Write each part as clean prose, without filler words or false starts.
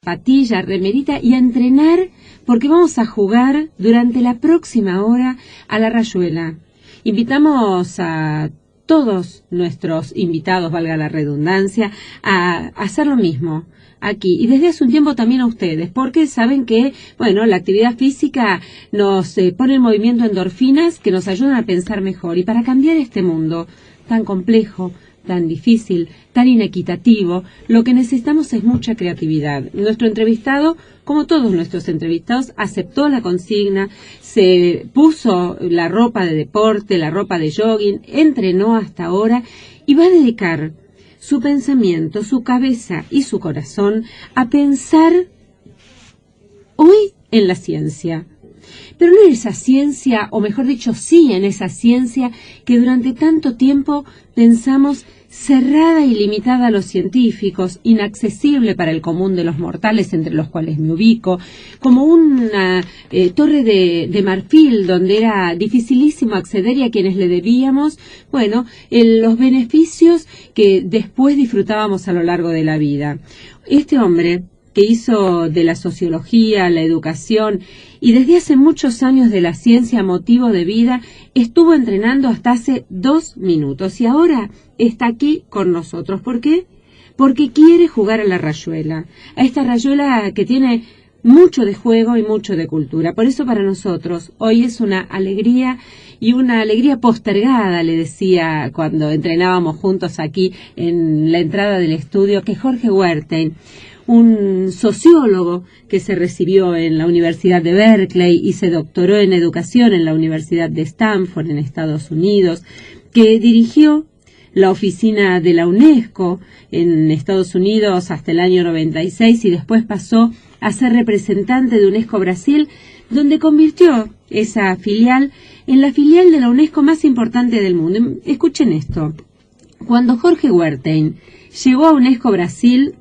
Patilla, remerita y a entrenar porque vamos a jugar durante la próxima hora a la rayuela. Invitamos a todos nuestros invitados, valga la redundancia, a hacer lo mismo aquí y desde hace un tiempo también a ustedes, porque saben que, bueno, la actividad física nos pone en movimiento endorfinas que nos ayudan a pensar mejor y para cambiar este mundo tan complejo, tan difícil, tan inequitativo, lo que necesitamos es mucha creatividad. Nuestro entrevistado, como todos nuestros entrevistados, aceptó la consigna, se puso la ropa de deporte, la ropa de jogging, entrenó hasta ahora y va a dedicar su pensamiento, su cabeza y su corazón a pensar hoy en la ciencia. Pero no en esa ciencia, o mejor dicho, sí en esa ciencia que durante tanto tiempo pensamos cerrada y limitada a los científicos, inaccesible para el común de los mortales, entre los cuales me ubico, como una torre de marfil donde era dificilísimo acceder y a quienes le debíamos, bueno, los beneficios que después disfrutábamos a lo largo de la vida. Este hombre que hizo de la sociología, la educación y desde hace muchos años de la ciencia motivo de vida, estuvo entrenando hasta hace 2 minutos y ahora está aquí con nosotros. ¿Por qué? Porque quiere jugar a la rayuela, a esta rayuela que tiene mucho de juego y mucho de cultura. Por eso para nosotros hoy es una alegría y una alegría postergada, le decía cuando entrenábamos juntos aquí en la entrada del estudio, que Jorge Wertheim, un sociólogo que se recibió en la Universidad de Berkeley y se doctoró en educación en la Universidad de Stanford en Estados Unidos, que dirigió la oficina de la UNESCO en Estados Unidos hasta el año 96 y después pasó a ser representante de UNESCO Brasil, donde convirtió esa filial en la filial de la UNESCO más importante del mundo. Escuchen esto. Cuando Jorge Wertheim llegó a UNESCO Brasil,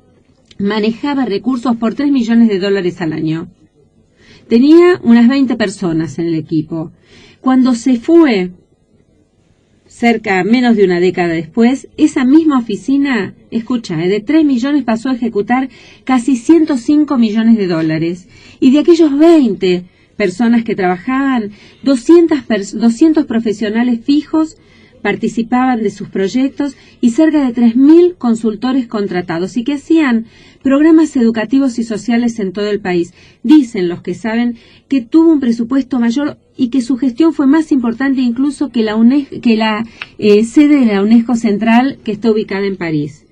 manejaba recursos por $3 millones al año. Tenía unas 20 personas en el equipo. Cuando se fue, menos de una década después, esa misma oficina, escucha, de 3 millones pasó a ejecutar casi $105 millones. Y de aquellos 20 personas que trabajaban, 200 profesionales fijos participaban de sus proyectos y cerca de 3.000 consultores contratados y que hacían programas educativos y sociales en todo el país. Dicen los que saben que tuvo un presupuesto mayor y que su gestión fue más importante incluso que la sede de la UNESCO Central que está ubicada en París.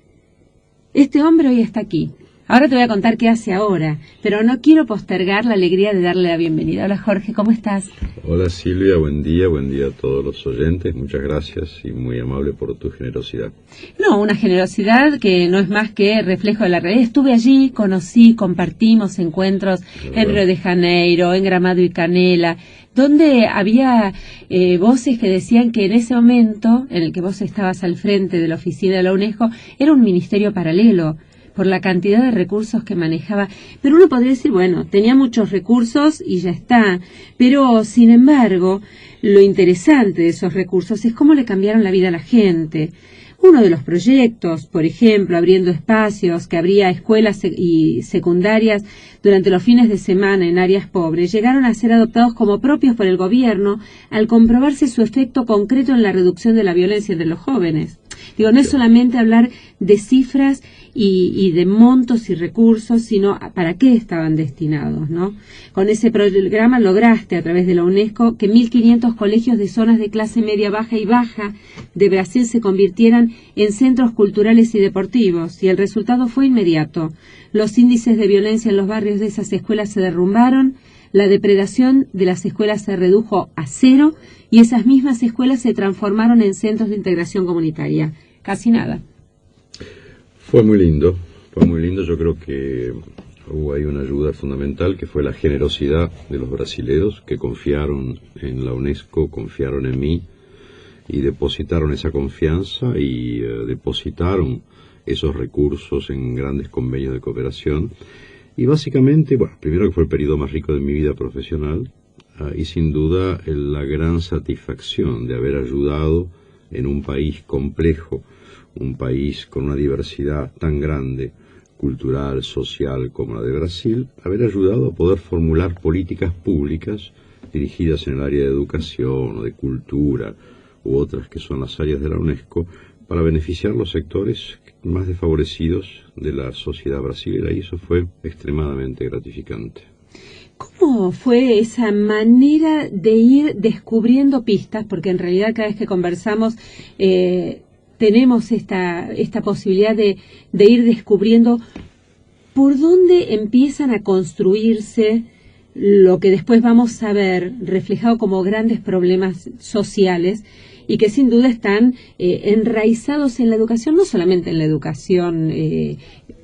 Este hombre hoy está aquí. Ahora te voy a contar qué hace ahora, pero no quiero postergar la alegría de darle la bienvenida. Hola Jorge, ¿cómo estás? Hola Silvia, buen día a todos los oyentes, muchas gracias y muy amable por tu generosidad. No, una generosidad que no es más que reflejo de la realidad. Estuve allí, conocí, compartimos encuentros en Río de Janeiro, en Gramado y Canela, donde había voces que decían que en ese momento en el que vos estabas al frente de la oficina de la UNESCO era un ministerio paralelo, por la cantidad de recursos que manejaba. Pero uno podría decir, bueno, tenía muchos recursos y ya está. Pero, sin embargo, lo interesante de esos recursos es cómo le cambiaron la vida a la gente. Uno de los proyectos, por ejemplo, abriendo espacios, que abría escuelas y secundarias durante los fines de semana en áreas pobres, llegaron a ser adoptados como propios por el gobierno al comprobarse su efecto concreto en la reducción de la violencia entre los jóvenes. Digo, no es solamente hablar de cifras y de montos y recursos, sino para qué estaban destinados, ¿no? Con ese programa lograste, a través de la UNESCO, que 1.500 colegios de zonas de clase media, baja y baja de Brasil se convirtieran en centros culturales y deportivos, y el resultado fue inmediato. Los índices de violencia en los barrios de esas escuelas se derrumbaron, la depredación de las escuelas se redujo a 0, y esas mismas escuelas se transformaron en centros de integración comunitaria. Casi nada. Fue muy lindo, yo creo que hubo ahí una ayuda fundamental que fue la generosidad de los brasileros que confiaron en la UNESCO, confiaron en mí y depositaron esa confianza y depositaron esos recursos en grandes convenios de cooperación y básicamente, bueno, primero que fue el periodo más rico de mi vida profesional y sin duda la gran satisfacción de haber ayudado en un país complejo, un país con una diversidad tan grande cultural, social como la de Brasil, haber ayudado a poder formular políticas públicas dirigidas en el área de educación o de cultura u otras que son las áreas de la UNESCO para beneficiar los sectores más desfavorecidos de la sociedad brasileña, y eso fue extremadamente gratificante. ¿Cómo fue esa manera de ir descubriendo pistas? Porque en realidad cada vez que conversamos tenemos esta posibilidad de ir descubriendo por dónde empiezan a construirse lo que después vamos a ver reflejado como grandes problemas sociales y que sin duda están enraizados en la educación, no solamente en la educación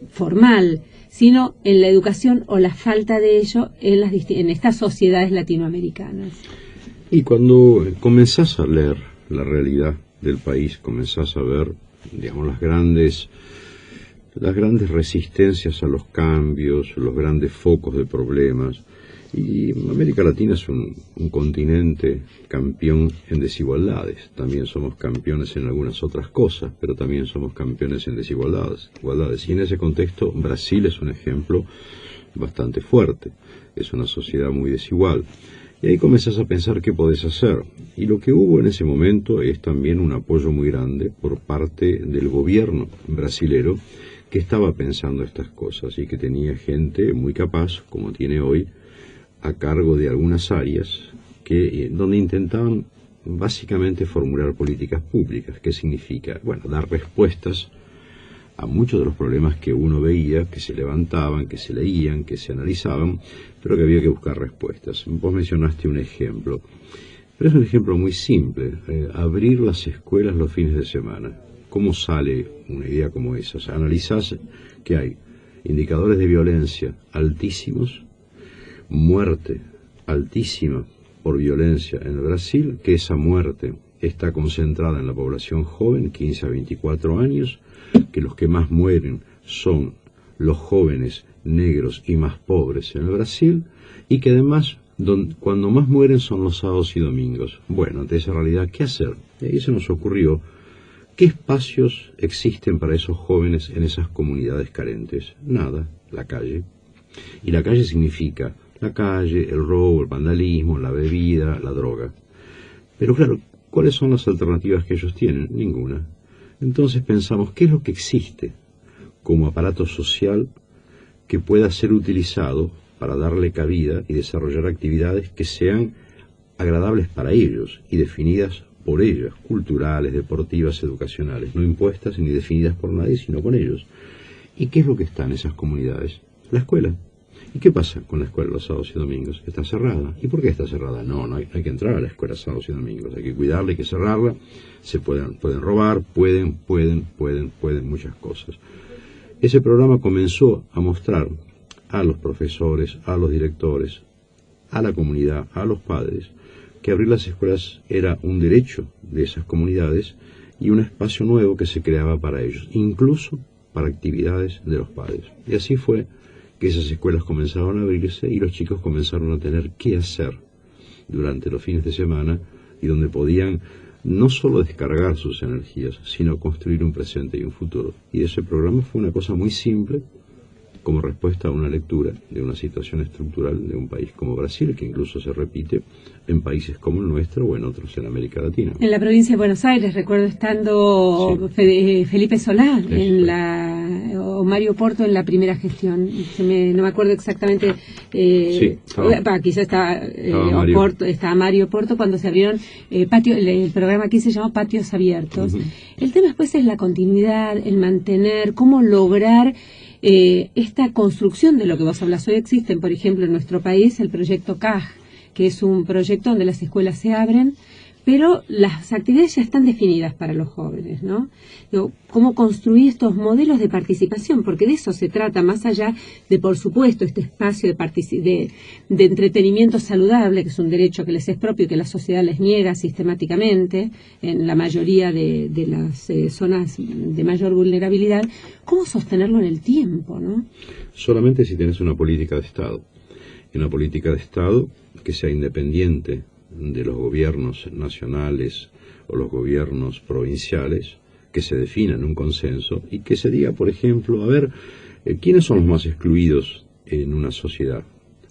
formal, sino en la educación o la falta de ello en estas sociedades latinoamericanas. Y cuando comenzás a leer la realidad del país, comenzás a ver, digamos, las grandes resistencias a los cambios, los grandes focos de problemas. Y América Latina es un continente campeón en desigualdades. También somos campeones en algunas otras cosas, pero también somos campeones en desigualdades. Y en ese contexto, Brasil es un ejemplo bastante fuerte. Es una sociedad muy desigual. Y ahí comenzás a pensar qué podés hacer. Y lo que hubo en ese momento es también un apoyo muy grande por parte del gobierno brasilero, que estaba pensando estas cosas y que tenía gente muy capaz, como tiene hoy, a cargo de algunas áreas donde intentaban básicamente formular políticas públicas. ¿Qué significa? Bueno, dar respuestas a muchos de los problemas que uno veía, que se levantaban, que se leían, que se analizaban, pero que había que buscar respuestas. Vos mencionaste un ejemplo, pero es un ejemplo muy simple: abrir las escuelas los fines de semana. ¿Cómo sale una idea como esa? O sea, analizás que hay indicadores de violencia altísimos, muerte altísima por violencia en el Brasil, que esa muerte está concentrada en la población joven, 15 a 24 años, que los que más mueren son los jóvenes negros y más pobres en el Brasil, y que además cuando más mueren son los sábados y domingos. Bueno, ante esa realidad, ¿qué hacer? Y ahí se nos ocurrió: ¿qué espacios existen para esos jóvenes en esas comunidades carentes? Nada, la calle. Y la calle significa la calle, el robo, el vandalismo, la bebida, la droga. Pero claro, ¿cuáles son las alternativas que ellos tienen? Ninguna. Entonces pensamos, ¿qué es lo que existe como aparato social que pueda ser utilizado para darle cabida y desarrollar actividades que sean agradables para ellos y definidas por ellos, culturales, deportivas, educacionales, no impuestas ni definidas por nadie, sino con ellos? ¿Y qué es lo que está en esas comunidades? La escuela. ¿Y qué pasa con la escuela los sábados y domingos? Está cerrada. ¿Y por qué está cerrada? No hay que entrar a la escuela sábados y domingos. Hay que cuidarla, hay que cerrarla. Se pueden robar, pueden muchas cosas. Ese programa comenzó a mostrar a los profesores, a los directores, a la comunidad, a los padres, que abrir las escuelas era un derecho de esas comunidades y un espacio nuevo que se creaba para ellos, incluso para actividades de los padres. Y así fue que esas escuelas comenzaron a abrirse y los chicos comenzaron a tener qué hacer durante los fines de semana, y donde podían no solo descargar sus energías, sino construir un presente y un futuro. Y ese programa fue una cosa muy simple, como respuesta a una lectura de una situación estructural de un país como Brasil, que incluso se repite en países como el nuestro o en otros en América Latina. En la provincia de Buenos Aires, recuerdo estando Felipe Solá o Mario Porto en la primera gestión. No me acuerdo exactamente. Quizá estaba Mario Porto cuando se abrieron el programa aquí se llamó Patios Abiertos. Uh-huh. El tema después es la continuidad, el mantener, cómo lograr esta construcción de lo que vos hablas. Hoy existen, por ejemplo, en nuestro país el proyecto CAJ, que es un proyecto donde las escuelas se abren, pero las actividades ya están definidas para los jóvenes, ¿no? ¿Cómo construir estos modelos de participación? Porque de eso se trata, más allá de, por supuesto, este espacio de entretenimiento saludable, que es un derecho que les es propio y que la sociedad les niega sistemáticamente en la mayoría de las zonas de mayor vulnerabilidad. ¿Cómo sostenerlo en el tiempo, no? Solamente si tienes una política de Estado. Y una política de Estado que sea independiente de los gobiernos nacionales o los gobiernos provinciales, que se defina en un consenso y que se diga, por ejemplo, ¿Quiénes son los más excluidos en una sociedad?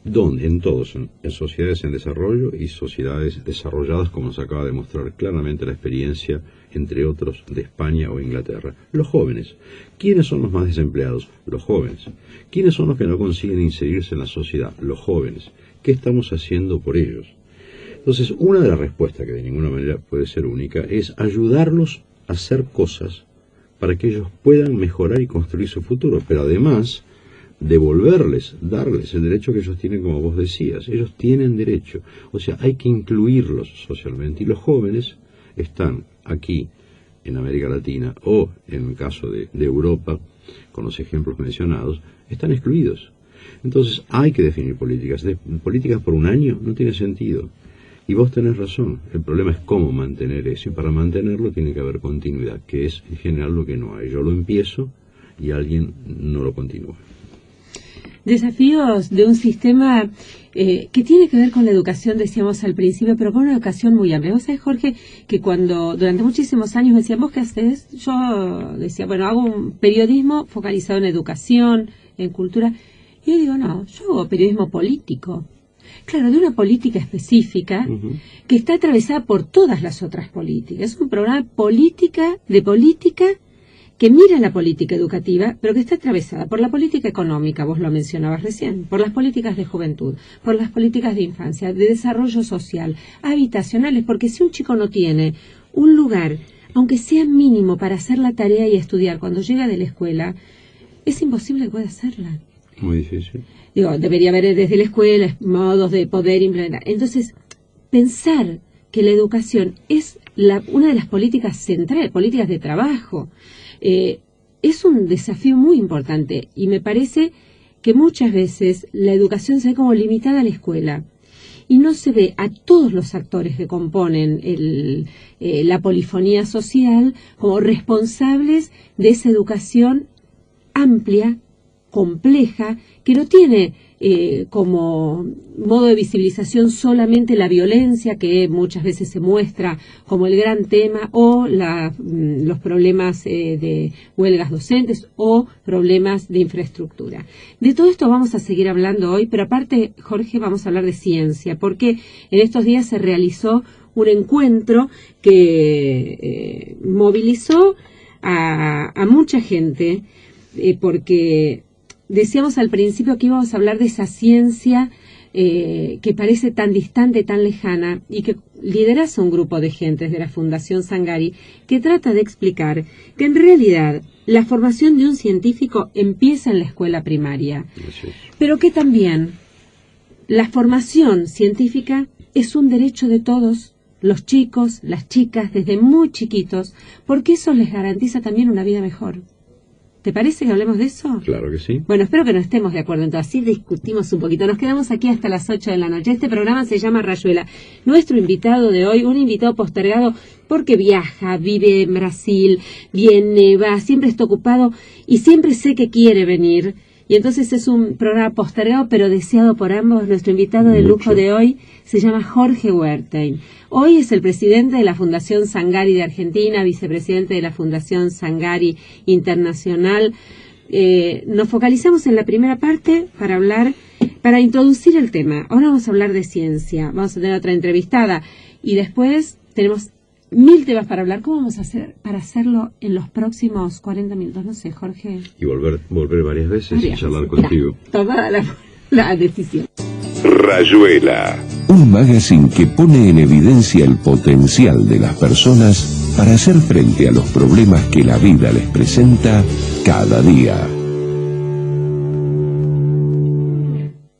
¿Dónde? En todos, en sociedades en desarrollo y sociedades desarrolladas, como nos acaba de mostrar claramente la experiencia, entre otros, de España o Inglaterra. Los jóvenes. ¿Quiénes son los más desempleados? Los jóvenes. ¿Quiénes son los que no consiguen inserirse en la sociedad? Los jóvenes. ¿Qué estamos haciendo por ellos? Entonces, una de las respuestas, que de ninguna manera puede ser única, es ayudarlos a hacer cosas para que ellos puedan mejorar y construir su futuro, pero además darles el derecho que ellos tienen, como vos decías. Ellos tienen derecho, o sea, hay que incluirlos socialmente, y los jóvenes están aquí en América Latina o en el caso de Europa, con los ejemplos mencionados, están excluidos. Entonces hay que definir políticas. Políticas por un año no tiene sentido. Y vos tenés razón, el problema es cómo mantener eso, y para mantenerlo tiene que haber continuidad, que es en general lo que no hay. Yo lo empiezo y alguien no lo continúa. Desafíos de un sistema que tiene que ver con la educación, decíamos al principio, pero con una educación muy amplia. Vos sabés, Jorge, que cuando durante muchísimos años me decían, ¿vos qué haces? Yo decía, bueno, hago un periodismo focalizado en educación, en cultura. Y yo digo, no, yo hago periodismo político. Claro, de una política específica que está atravesada por todas las otras políticas. Es un programa de política que mira la política educativa, pero que está atravesada por la política económica, vos lo mencionabas recién, por las políticas de juventud, por las políticas de infancia, de desarrollo social, habitacionales, porque si un chico no tiene un lugar, aunque sea mínimo, para hacer la tarea y estudiar cuando llega de la escuela, es imposible que pueda hacerla. Muy difícil. Digo, debería haber desde la escuela modos de poder implementar. Entonces, pensar que la educación es una de las políticas centrales, políticas de trabajo, es un desafío muy importante, y me parece que muchas veces la educación se ve como limitada a la escuela y no se ve a todos los actores que componen la polifonía social como responsables de esa educación amplia, compleja, que no tiene como modo de visibilización solamente la violencia, que muchas veces se muestra como el gran tema, o los problemas de huelgas docentes o problemas de infraestructura. De todo esto vamos a seguir hablando hoy, pero aparte, Jorge, vamos a hablar de ciencia, porque en estos días se realizó un encuentro que movilizó a mucha gente, porque decíamos al principio que íbamos a hablar de esa ciencia que parece tan distante, tan lejana, y que lideras un grupo de gentes de la Fundación Sangari que trata de explicar que en realidad la formación de un científico empieza en la escuela primaria, pero que también la formación científica es un derecho de todos los chicos, las chicas, desde muy chiquitos, porque eso les garantiza también una vida mejor. ¿Te parece que hablemos de eso? Claro que sí. Bueno, espero que no estemos de acuerdo, entonces así discutimos un poquito. Nos quedamos aquí hasta las 8 de la noche. Este programa se llama Rayuela. Nuestro invitado de hoy, un invitado postergado porque viaja, vive en Brasil, viene, va, siempre está ocupado y siempre sé que quiere venir. Y entonces es un programa postergado pero deseado por ambos. Nuestro invitado de lujo de hoy se llama Jorge Wertheim. Hoy es el presidente de la Fundación Sangari de Argentina, vicepresidente de la Fundación Sangari Internacional. Nos focalizamos en la primera parte para introducir el tema. Ahora vamos a hablar de ciencia, vamos a tener otra entrevistada y después tenemos 1000 temas para hablar. ¿Cómo vamos a hacer para hacerlo en los próximos 40 minutos? No sé, Jorge. Y volver varias veces y charlar contigo. Tomada la decisión. Rayuela. Un magazine que pone en evidencia el potencial de las personas para hacer frente a los problemas que la vida les presenta cada día.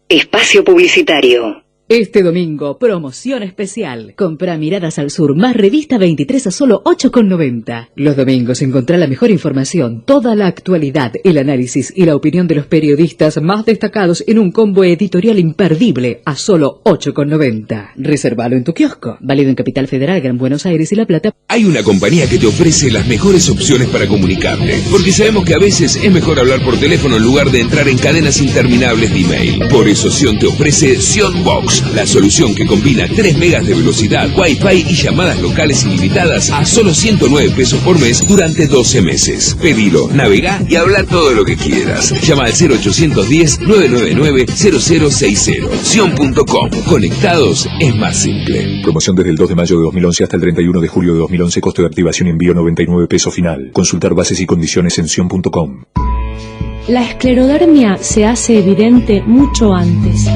Espacio publicitario. Este domingo, promoción especial. Compra Miradas al Sur más revista 23 a solo 8,90. Los domingos encontrá la mejor información, toda la actualidad, el análisis y la opinión de los periodistas más destacados en un combo editorial imperdible a solo 8,90. Reservalo en tu kiosco. Válido en Capital Federal, Gran Buenos Aires y La Plata. Hay una compañía que te ofrece las mejores opciones para comunicarte, porque sabemos que a veces es mejor hablar por teléfono en lugar de entrar en cadenas interminables de email. Por eso Sion te ofrece Sion Box. Plus, la solución que combina 3 megas de velocidad, Wi-Fi y llamadas locales ilimitadas a solo 109 pesos por mes durante 12 meses. Pedilo, navegá y habla todo lo que quieras. Llama al 0810-999-0060. Sion.com. Conectados es más simple. Promoción desde el 2 de mayo de 2011 hasta el 31 de julio de 2011. Costo de activación y envío 99 pesos final. Consultar bases y condiciones en Sion.com. La esclerodermia se hace evidente mucho antes.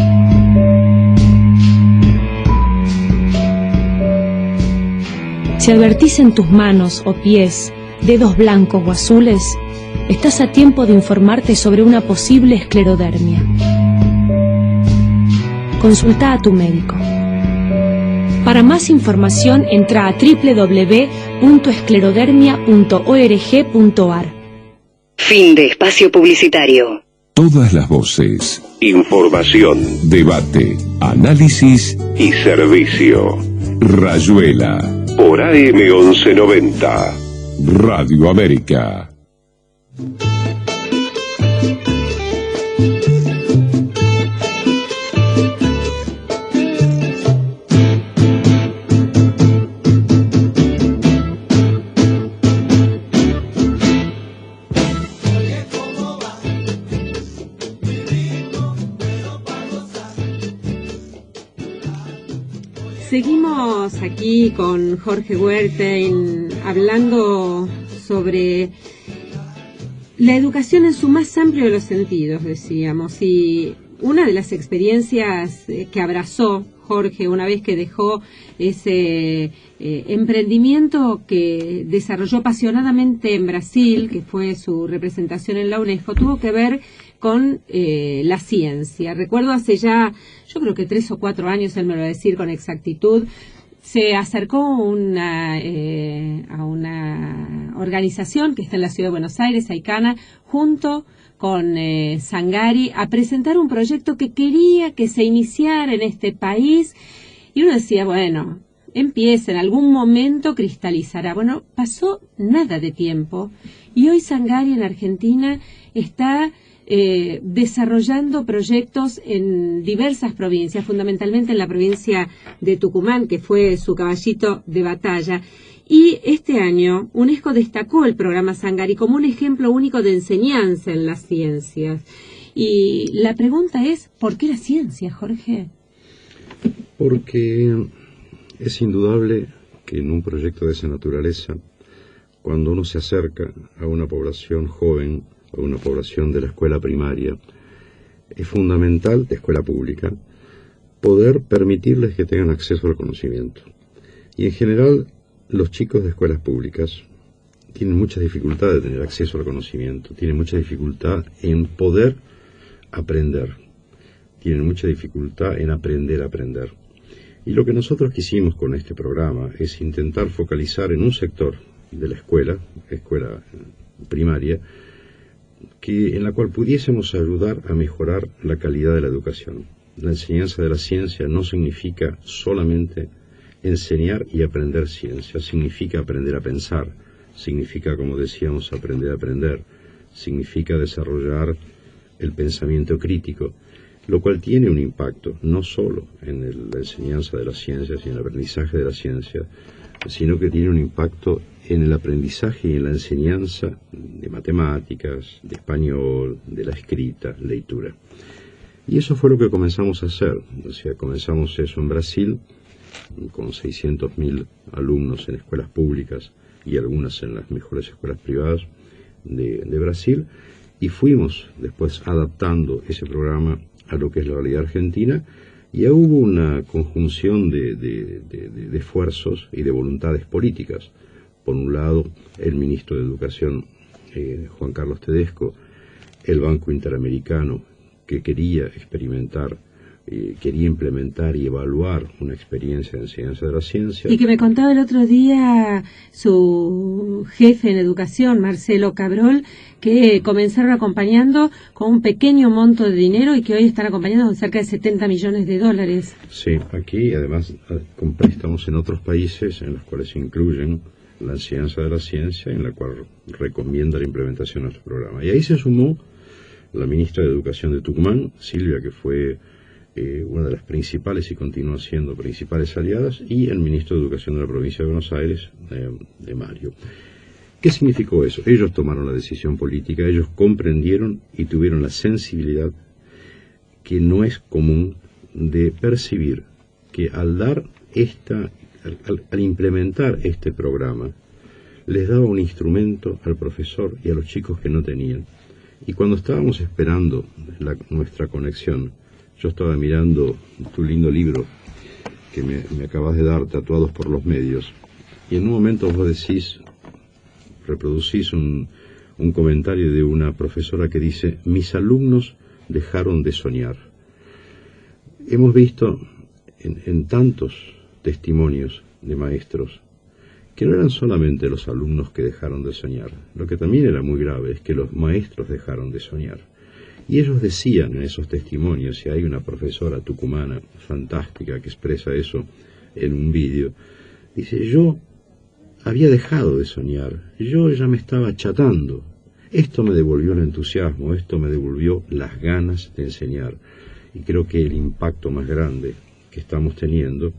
Si advertís en tus manos o pies dedos blancos o azules, estás a tiempo de informarte sobre una posible esclerodermia. Consulta a tu médico. Para más información, entra a www.esclerodermia.org.ar. Fin de espacio publicitario. Todas las voces. Información. Debate. Análisis. Y servicio. Rayuela. Por AM 1190. Radio América. Seguimos aquí con Jorge Wertheim hablando sobre la educación en su más amplio de los sentidos, decíamos, y una de las experiencias que abrazó Jorge una vez que dejó ese emprendimiento que desarrolló apasionadamente en Brasil, que fue su representación en la UNESCO, tuvo que ver con la ciencia. Recuerdo hace ya, yo creo que 3 o 4 años, él me lo va a decir con exactitud, se acercó a una organización que está en la ciudad de Buenos Aires, AICANA, junto con Sangari, a presentar un proyecto que quería que se iniciara en este país, y uno decía, bueno, empieza, en algún momento cristalizará. Bueno, pasó nada de tiempo, y hoy Sangari en Argentina está desarrollando proyectos en diversas provincias, fundamentalmente en la provincia de Tucumán, que fue su caballito de batalla. Y este año UNESCO destacó el programa Sangari como un ejemplo único de enseñanza en las ciencias. Y la pregunta es, ¿por qué la ciencia, Jorge? Porque es indudable que en un proyecto de esa naturaleza, cuando uno se acerca a una población joven, a una población de la escuela primaria, es fundamental, de escuela pública, poder permitirles que tengan acceso al conocimiento. Y en general, los chicos de escuelas públicas tienen mucha dificultad de tener acceso al conocimiento, tienen mucha dificultad en poder aprender, tienen mucha dificultad en aprender a aprender. Y lo que nosotros quisimos con este programa es intentar focalizar en un sector de la escuela primaria, en la cual pudiésemos ayudar a mejorar la calidad de la educación. La enseñanza de la ciencia no significa solamente enseñar y aprender ciencia, significa aprender a pensar, significa, como decíamos, aprender a aprender, significa desarrollar el pensamiento crítico, lo cual tiene un impacto no solo en la enseñanza de las ciencias y en el aprendizaje de la ciencia, sino que tiene un impacto en el aprendizaje y en la enseñanza de matemáticas, de español, de la escrita, lectura. Y eso fue lo que comenzamos a hacer. O sea, comenzamos eso en Brasil, con 600.000 alumnos en escuelas públicas y algunas en las mejores escuelas privadas de Brasil, y fuimos después adaptando ese programa a lo que es la realidad argentina, y ya hubo una conjunción de esfuerzos y de voluntades políticas. Por un lado, el ministro de Educación, Juan Carlos Tedesco, el Banco Interamericano, que quería experimentar, quería implementar y evaluar una experiencia de enseñanza de la ciencia. Y que me contaba el otro día su jefe en educación, Marcelo Cabrol, que comenzaron acompañando con un pequeño monto de dinero y que hoy están acompañando con cerca de $70 millones. Sí, aquí además con préstamos en otros países en los cuales se incluyen la enseñanza de la ciencia, en la cual recomienda la implementación de nuestro programa. Y ahí se sumó la ministra de Educación de Tucumán, Silvia, que fue una de las principales y continúa siendo principales aliadas, y el ministro de Educación de la provincia de Buenos Aires, de Mario. ¿Qué significó eso? Ellos tomaron la decisión política, ellos comprendieron y tuvieron la sensibilidad que no es común de percibir que al implementar este programa, les daba un instrumento al profesor y a los chicos que no tenían. Y cuando estábamos esperando nuestra conexión, yo estaba mirando tu lindo libro que me acabas de dar, Tatuados por los Medios, y en un momento vos reproducís un comentario de una profesora que dice: mis alumnos dejaron de soñar. Hemos visto en tantos testimonios de maestros que no eran solamente los alumnos que dejaron de soñar, lo que también era muy grave es que los maestros dejaron de soñar. Y ellos decían en esos testimonios, y hay una profesora tucumana fantástica que expresa eso en un vídeo, dice: yo había dejado de soñar, yo ya me estaba achatando, esto me devolvió el entusiasmo, esto me devolvió las ganas de enseñar. Y creo que el impacto más grande que estamos teniendo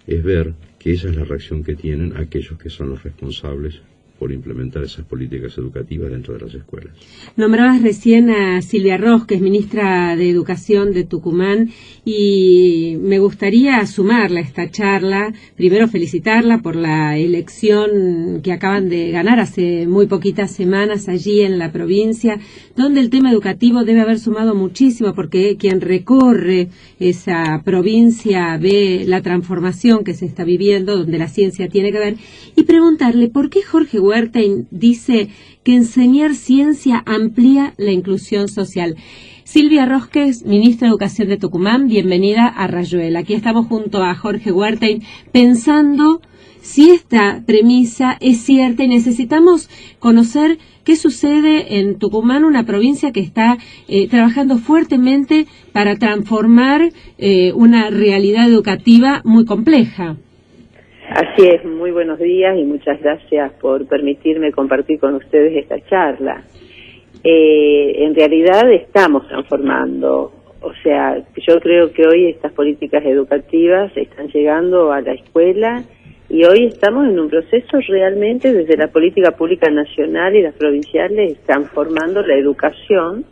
es ver que esa es la reacción que tienen aquellos que son los responsables por implementar esas políticas educativas dentro de las escuelas. Nombrabas recién a Silvia Ros, que es ministra de Educación de Tucumán, y me gustaría sumarla a esta charla. Primero, felicitarla por la elección que acaban de ganar hace muy poquitas semanas allí en la provincia, donde el tema educativo debe haber sumado muchísimo, porque quien recorre esa provincia ve la transformación que se está viviendo, donde la ciencia tiene que ver, y preguntarle por qué Jorge Wertheim dice que enseñar ciencia amplía la inclusión social. Silvia Rosques, ministra de Educación de Tucumán, bienvenida a Rayuela. Aquí estamos junto a Jorge Wertheim pensando si esta premisa es cierta y necesitamos conocer qué sucede en Tucumán, una provincia que está trabajando fuertemente para transformar una realidad educativa muy compleja. Así es, muy buenos días y muchas gracias por permitirme compartir con ustedes esta charla. En realidad estamos transformando, o sea, yo creo que hoy estas políticas educativas están llegando a la escuela y hoy estamos en un proceso realmente desde la política pública nacional y las provinciales transformando la educación.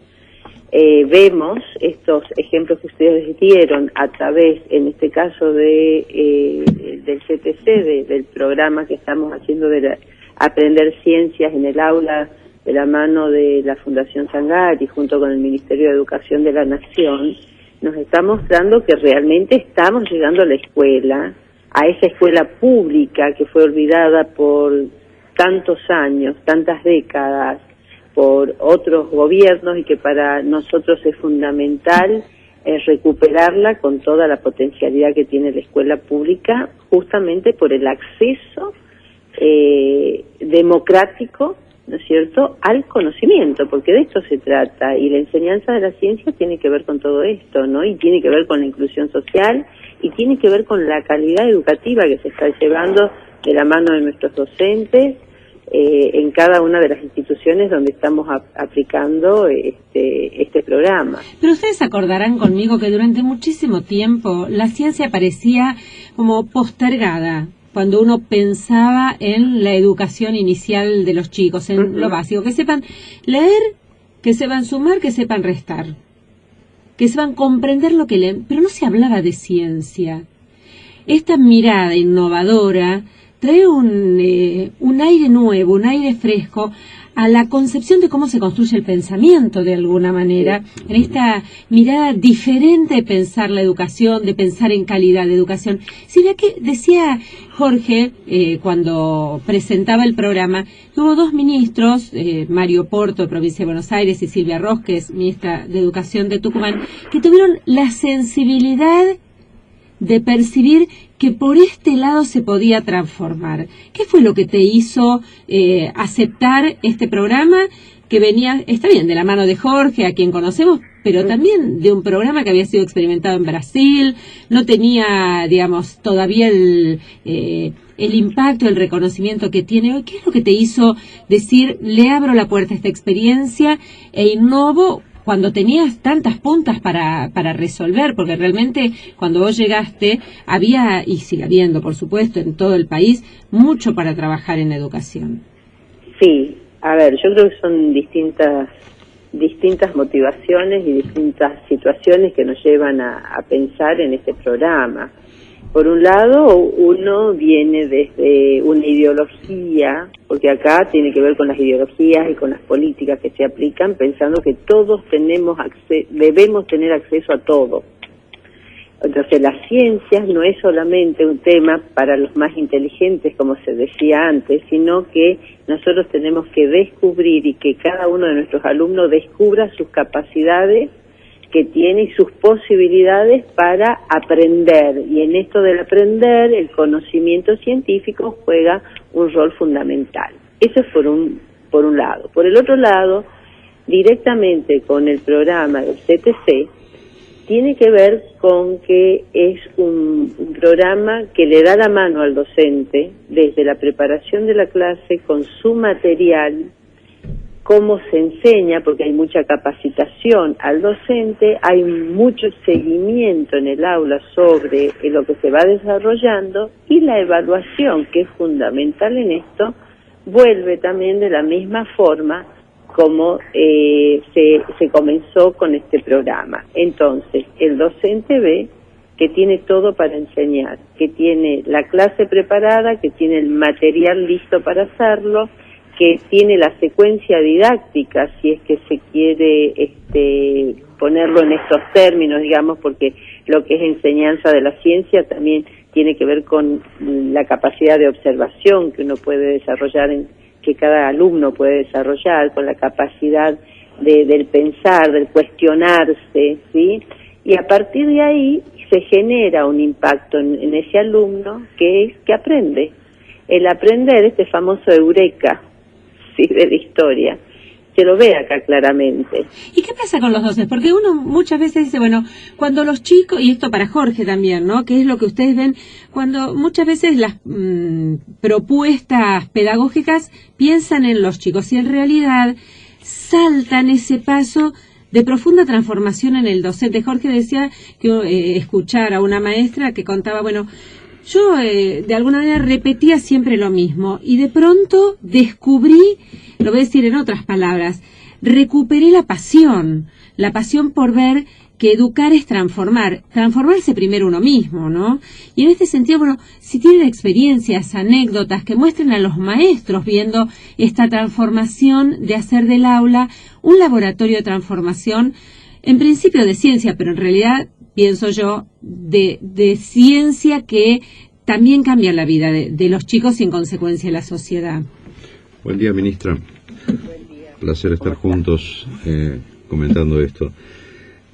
Vemos estos ejemplos que ustedes dieron a través, en este caso, del CTC, del programa que estamos haciendo de aprender ciencias en el aula de la mano de la Fundación Sangari junto con el Ministerio de Educación de la Nación. Nos está mostrando que realmente estamos llegando a la escuela, a esa escuela pública que fue olvidada por tantos años, tantas décadas, por otros gobiernos, y que para nosotros es fundamental recuperarla con toda la potencialidad que tiene la escuela pública, justamente por el acceso democrático, ¿no es cierto?, al conocimiento, porque de esto se trata, y la enseñanza de la ciencia tiene que ver con todo esto, ¿no?, y tiene que ver con la inclusión social, y tiene que ver con la calidad educativa que se está llevando de la mano de nuestros docentes, en cada una de las instituciones donde estamos aplicando este programa. Pero ustedes acordarán conmigo que durante muchísimo tiempo la ciencia parecía como postergada cuando uno pensaba en la educación inicial de los chicos, en lo básico, que sepan leer, que sepan sumar, que sepan restar, que sepan comprender lo que leen, pero no se hablaba de ciencia. Esta mirada innovadora trae un aire nuevo, un aire fresco a la concepción de cómo se construye el pensamiento de alguna manera, en esta mirada diferente de pensar la educación, de pensar en calidad de educación. Silvia, ¿qué decía Jorge cuando presentaba el programa? Hubo dos ministros, Mario Porto, de Provincia de Buenos Aires, y Silvia Rosques, ministra de Educación de Tucumán, que tuvieron la sensibilidad de percibir que por este lado se podía transformar. ¿Qué fue lo que te hizo aceptar este programa que venía, está bien, de la mano de Jorge, a quien conocemos, pero también de un programa que había sido experimentado en Brasil, no tenía, digamos, todavía el impacto, el reconocimiento que tiene hoy? ¿Qué es lo que te hizo decir, le abro la puerta a esta experiencia e innovo cuando tenías tantas puntas para resolver, porque realmente cuando vos llegaste había, y sigue habiendo por supuesto en todo el país, mucho para trabajar en educación. Sí, a ver, yo creo que son distintas motivaciones y distintas situaciones que nos llevan a pensar en este programa. Por un lado, uno viene desde una ideología, porque acá tiene que ver con las ideologías y con las políticas que se aplican, pensando que todos debemos tener acceso a todo. Entonces, las ciencias no es solamente un tema para los más inteligentes, como se decía antes, sino que nosotros tenemos que descubrir y que cada uno de nuestros alumnos descubra sus capacidades que tiene y sus posibilidades para aprender. Y en esto del aprender, el conocimiento científico juega un rol fundamental. Eso es por un lado. Por el otro lado, directamente con el programa del CTC, tiene que ver con que es un programa que le da la mano al docente desde la preparación de la clase con su material, cómo se enseña, porque hay mucha capacitación al docente, hay mucho seguimiento en el aula sobre lo que se va desarrollando, y la evaluación, que es fundamental en esto, vuelve también de la misma forma como se comenzó con este programa. Entonces, el docente ve que tiene todo para enseñar, que tiene la clase preparada, que tiene el material listo para hacerlo, que tiene la secuencia didáctica, si es que se quiere ponerlo en estos términos, digamos, porque lo que es enseñanza de la ciencia también tiene que ver con la capacidad de observación que uno puede desarrollar, que cada alumno puede desarrollar, con la capacidad del pensar, del cuestionarse, ¿sí? Y a partir de ahí se genera un impacto en ese alumno que aprende. El aprender, este famoso eureka, ¿sí?, de la historia, se lo ve acá claramente. ¿Y qué pasa con los docentes? Porque uno muchas veces dice, bueno, cuando los chicos, y esto para Jorge también, ¿no?, que es lo que ustedes ven, cuando muchas veces las propuestas pedagógicas piensan en los chicos y en realidad saltan ese paso de profunda transformación en el docente. Jorge decía que escuchar a una maestra que contaba, bueno, yo de alguna manera repetía siempre lo mismo y de pronto descubrí, lo voy a decir en otras palabras, recuperé la pasión por ver que educar es transformarse primero uno mismo, ¿no? Y en este sentido, bueno, si tienen experiencias, anécdotas que muestren a los maestros viendo esta transformación de hacer del aula un laboratorio de transformación, en principio de ciencia, pero en realidad pienso yo, de ciencia que también cambia la vida de los chicos y en consecuencia la sociedad. Buen día, ministra. Buen día. Placer estar juntos comentando esto.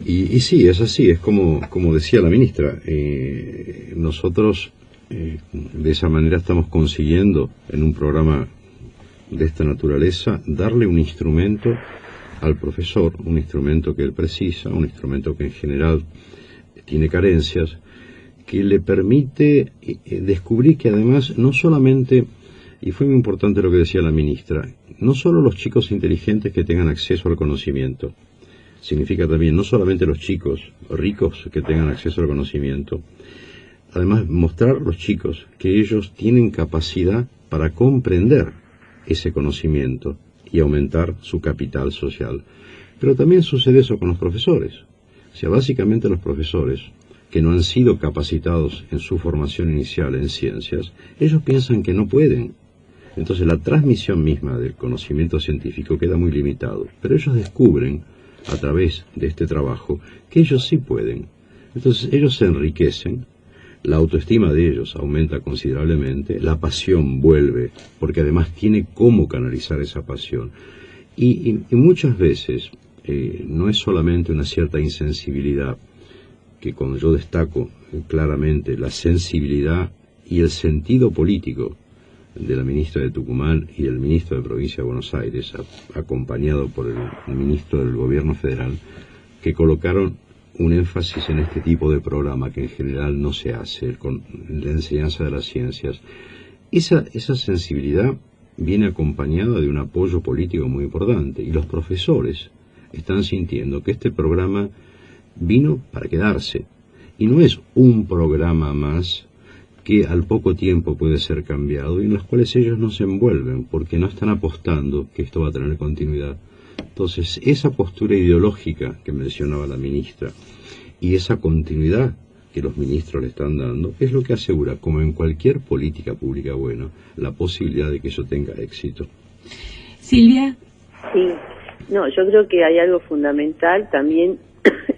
Y sí, es así, es como decía la ministra. Nosotros de esa manera estamos consiguiendo en un programa de esta naturaleza darle un instrumento al profesor, un instrumento que él precisa, un instrumento que en general tiene carencias, que le permite descubrir que además no solamente, y fue muy importante lo que decía la ministra, no solo los chicos inteligentes que tengan acceso al conocimiento, significa también no solamente los chicos ricos que tengan acceso al conocimiento, además mostrar a los chicos que ellos tienen capacidad para comprender ese conocimiento y aumentar su capital social. Pero también sucede eso con los profesores. O sea, básicamente los profesores que no han sido capacitados en su formación inicial en ciencias, ellos piensan que no pueden. Entonces la transmisión misma del conocimiento científico queda muy limitado. Pero ellos descubren, a través de este trabajo, que ellos sí pueden. Entonces ellos se enriquecen, la autoestima de ellos aumenta considerablemente, la pasión vuelve, porque además tiene cómo canalizar esa pasión. Y muchas veces no es solamente una cierta insensibilidad, que cuando yo destaco claramente la sensibilidad y el sentido político de la ministra de Tucumán y el ministro de Provincia de Buenos Aires, acompañado por el ministro del Gobierno Federal, que colocaron un énfasis en este tipo de programa que en general no se hace con la enseñanza de las ciencias. Esa sensibilidad viene acompañada de un apoyo político muy importante, y los profesores están sintiendo que este programa vino para quedarse. Y no es un programa más que al poco tiempo puede ser cambiado y en los cuales ellos no se envuelven porque no están apostando que esto va a tener continuidad. Entonces, esa postura ideológica que mencionaba la ministra y esa continuidad que los ministros le están dando es lo que asegura, como en cualquier política pública buena, la posibilidad de que eso tenga éxito. Silvia. Sí, no, yo creo que hay algo fundamental también,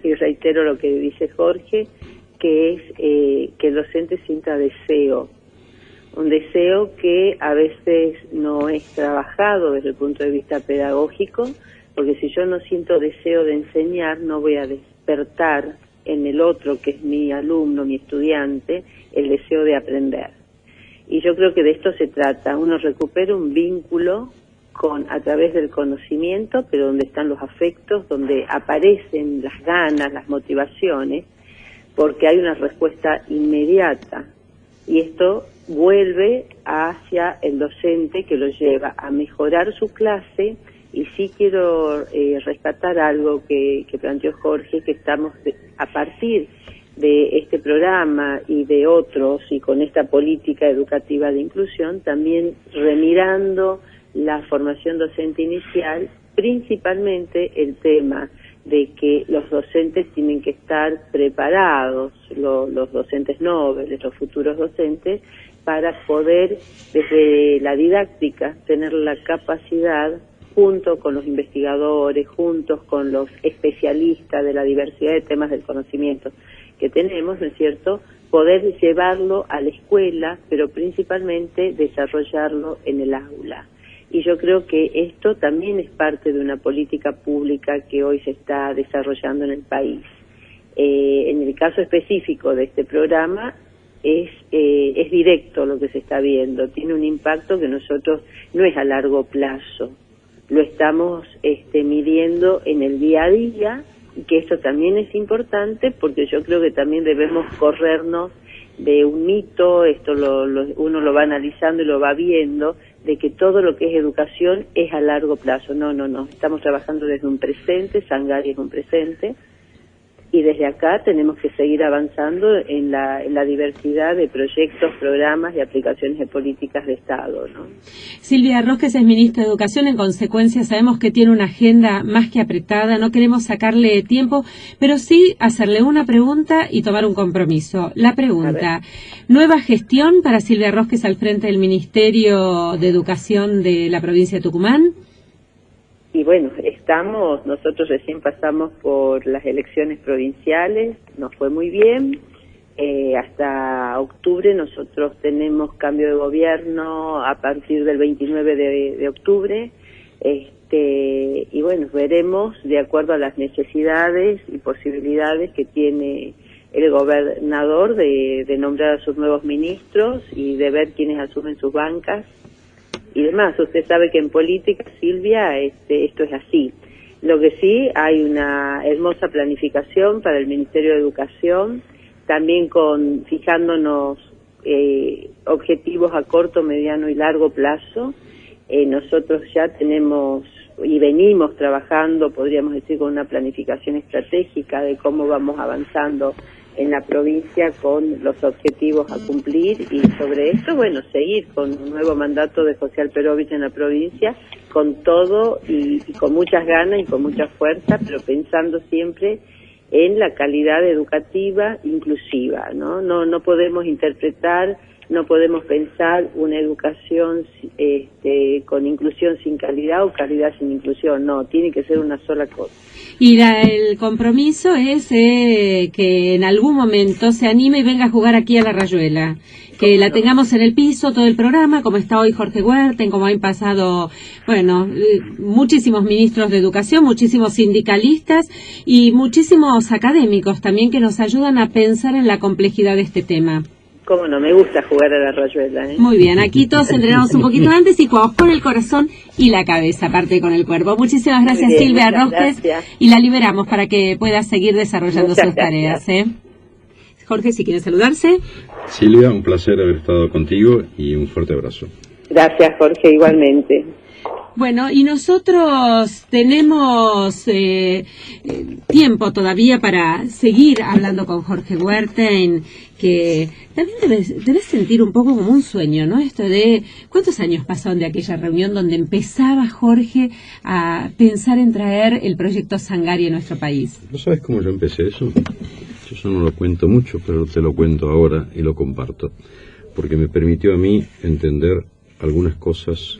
y reitero lo que dice Jorge, que es que el docente sienta deseo, un deseo que a veces no es trabajado desde el punto de vista pedagógico, porque si yo no siento deseo de enseñar, no voy a despertar en el otro, que es mi alumno, mi estudiante, el deseo de aprender. Y yo creo que de esto se trata, uno recupera un vínculo a través del conocimiento, pero donde están los afectos, donde aparecen las ganas, las motivaciones, porque hay una respuesta inmediata. Y esto vuelve hacia el docente, que lo lleva a mejorar su clase. Y sí quiero rescatar algo que planteó Jorge, que estamos a partir de este programa y de otros, y con esta política educativa de inclusión, también remirando la formación docente inicial, principalmente el tema de que los docentes tienen que estar preparados, los docentes nobles, los futuros docentes, para poder, desde la didáctica, tener la capacidad, junto con los investigadores, juntos con los especialistas de la diversidad de temas del conocimiento que tenemos, ¿no es cierto?, poder llevarlo a la escuela, pero principalmente desarrollarlo en el aula. Y yo creo que esto también es parte de una política pública que hoy se está desarrollando en el país. En el caso específico de este programa, es directo lo que se está viendo, tiene un impacto que nosotros no es a largo plazo, lo estamos midiendo en el día a día, y que esto también es importante porque yo creo que también debemos corrernos de un mito, esto uno lo va analizando y lo va viendo, de que todo lo que es educación es a largo plazo. No, estamos trabajando desde un presente, Sangari es un presente, y desde acá tenemos que seguir avanzando en la diversidad de proyectos, programas y aplicaciones de políticas de Estado, ¿no? Silvia Rosques es ministra de Educación, en consecuencia sabemos que tiene una agenda más que apretada, no queremos sacarle tiempo, pero sí hacerle una pregunta y tomar un compromiso. La pregunta, ¿nueva gestión para Silvia Rosques al frente del Ministerio de Educación de la provincia de Tucumán? Y bueno, nosotros recién pasamos por las elecciones provinciales, nos fue muy bien, hasta octubre nosotros tenemos cambio de gobierno a partir del 29 de octubre, y bueno, veremos de acuerdo a las necesidades y posibilidades que tiene el gobernador de nombrar a sus nuevos ministros y de ver quiénes asumen sus bancas y demás. Usted sabe que en política, Silvia, esto es así. Lo que sí, hay una hermosa planificación para el Ministerio de Educación, también fijándonos objetivos a corto, mediano y largo plazo. Nosotros ya tenemos y venimos trabajando, podríamos decir, con una planificación estratégica de cómo vamos avanzando en la provincia con los objetivos a cumplir, y sobre esto, bueno, seguir con un nuevo mandato de José Alperovich en la provincia, con todo y con muchas ganas y con mucha fuerza, pero pensando siempre en la calidad educativa inclusiva, ¿no? No podemos interpretar, no podemos pensar una educación con inclusión sin calidad o calidad sin inclusión, no, tiene que ser una sola cosa. Y el compromiso es que en algún momento se anime y venga a jugar aquí a la Rayuela, que la tengamos en el piso todo el programa, como está hoy Jorge Huerten, como han pasado, bueno, muchísimos ministros de educación, muchísimos sindicalistas y muchísimos académicos también que nos ayudan a pensar en la complejidad de este tema. Cómo no, me gusta jugar a la Rayuela, ¿eh? Muy bien, aquí todos entrenamos un poquito antes y jugamos con el corazón y la cabeza, aparte con el cuerpo. Muchísimas gracias, bien, Silvia Rosques, y la liberamos para que pueda seguir desarrollando sus tareas, ¿eh? Jorge, si quiere saludarse. Silvia, un placer haber estado contigo y un fuerte abrazo. Gracias, Jorge, igualmente. Bueno, y nosotros tenemos tiempo todavía para seguir hablando con Jorge Wertheim, que también debes sentir un poco como un sueño, ¿no? Esto de cuántos años pasaron de aquella reunión donde empezaba Jorge a pensar en traer el proyecto Sangari a nuestro país. ¿No sabes cómo yo empecé eso? Yo no lo cuento mucho, pero te lo cuento ahora y lo comparto, porque me permitió a mí entender algunas cosas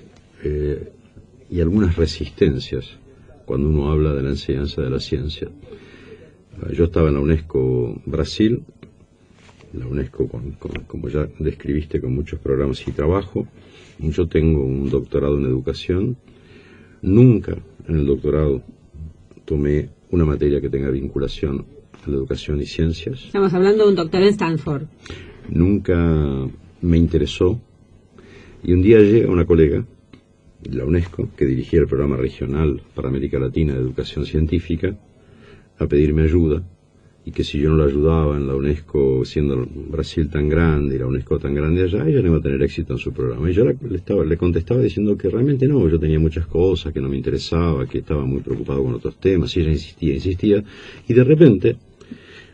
y algunas resistencias cuando uno habla de la enseñanza de la ciencia. Yo estaba en la UNESCO Brasil, la UNESCO como ya describiste, con muchos programas y trabajo. Yo tengo un doctorado en educación. Nunca en el doctorado tomé una materia que tenga vinculación a la educación y ciencias. Estamos hablando de un doctor en Stanford. Nunca me interesó. Y un día llega una colega de la UNESCO, que dirigía el programa regional para América Latina de educación científica, a pedirme ayuda, y que si yo no la ayudaba en la UNESCO, siendo Brasil tan grande y la UNESCO tan grande allá, ella no iba a tener éxito en su programa. Y yo le contestaba diciendo que realmente no, yo tenía muchas cosas que no me interesaba, que estaba muy preocupado con otros temas, y ella insistía, y de repente,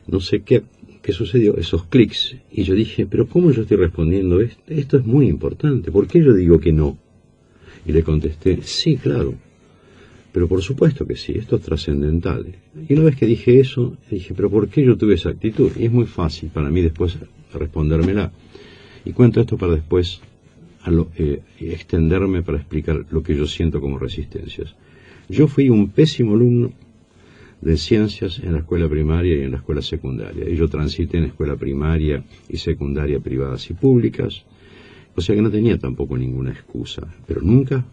no sé qué sucedió, esos clics, y yo dije, pero ¿cómo yo estoy respondiendo esto? Esto es muy importante, ¿por qué yo digo que no? Y le contesté, sí, claro, pero por supuesto que sí, esto es trascendental. Y una vez que dije eso, dije, pero ¿por qué yo tuve esa actitud? Y es muy fácil para mí después respondérmela. Y cuento esto para después extenderme para explicar lo que yo siento como resistencias. Yo fui un pésimo alumno de ciencias en la escuela primaria y en la escuela secundaria. Y yo transité en escuela primaria y secundaria privadas y públicas. O sea que no tenía tampoco ninguna excusa, pero nunca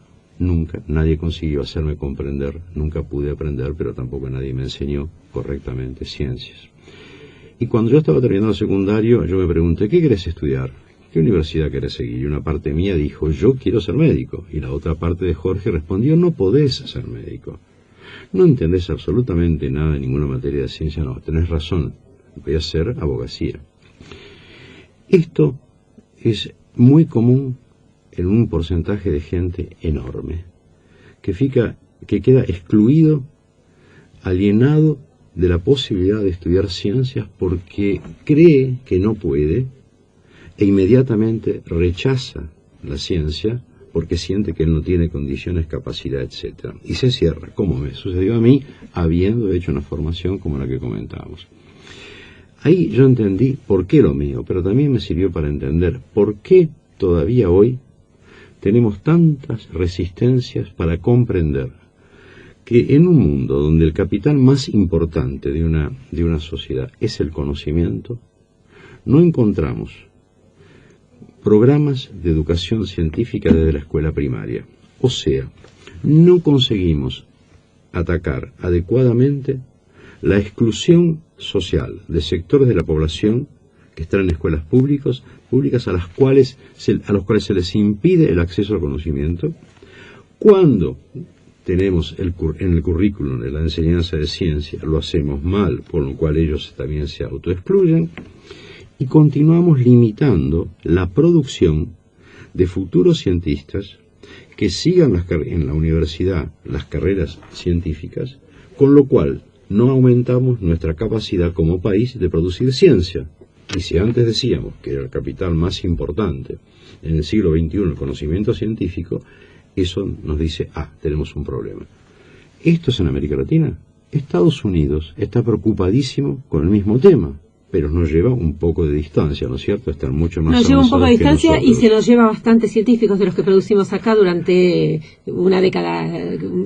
nadie consiguió hacerme comprender, nunca pude aprender, pero tampoco nadie me enseñó correctamente ciencias. Y cuando yo estaba terminando el secundario, yo me pregunté, ¿qué querés estudiar? ¿Qué universidad querés seguir? Y una parte mía dijo, yo quiero ser médico. Y la otra parte de Jorge respondió, no podés ser médico. No entendés absolutamente nada de ninguna materia de ciencia, no, tenés razón, voy a hacer abogacía. Esto es muy común en un porcentaje de gente enorme, que queda excluido, alienado de la posibilidad de estudiar ciencias porque cree que no puede e inmediatamente rechaza la ciencia porque siente que él no tiene condiciones, capacidad, etc. Y se cierra, como me sucedió a mí, habiendo hecho una formación como la que comentábamos. Ahí yo entendí por qué lo mío, pero también me sirvió para entender por qué todavía hoy tenemos tantas resistencias para comprender que en un mundo donde el capital más importante de una sociedad es el conocimiento, no encontramos programas de educación científica desde la escuela primaria. O sea, no conseguimos atacar adecuadamente la exclusión social de sectores de la población que están en escuelas públicas a los cuales se les impide el acceso al conocimiento. Cuando tenemos en el currículum de la enseñanza de ciencia, lo hacemos mal, por lo cual ellos también se autoexcluyen, y continuamos limitando la producción de futuros cientistas que sigan en la universidad las carreras científicas, con lo cual no aumentamos nuestra capacidad como país de producir ciencia. Y si antes decíamos que era el capital más importante en el siglo XXI, el conocimiento científico, eso nos dice, tenemos un problema. Esto es en América Latina. Estados Unidos está preocupadísimo con el mismo tema, pero nos lleva un poco de distancia, ¿no es cierto? Están mucho más nos lleva un poco de distancia y se nos lleva bastantes científicos de los que producimos acá durante una década,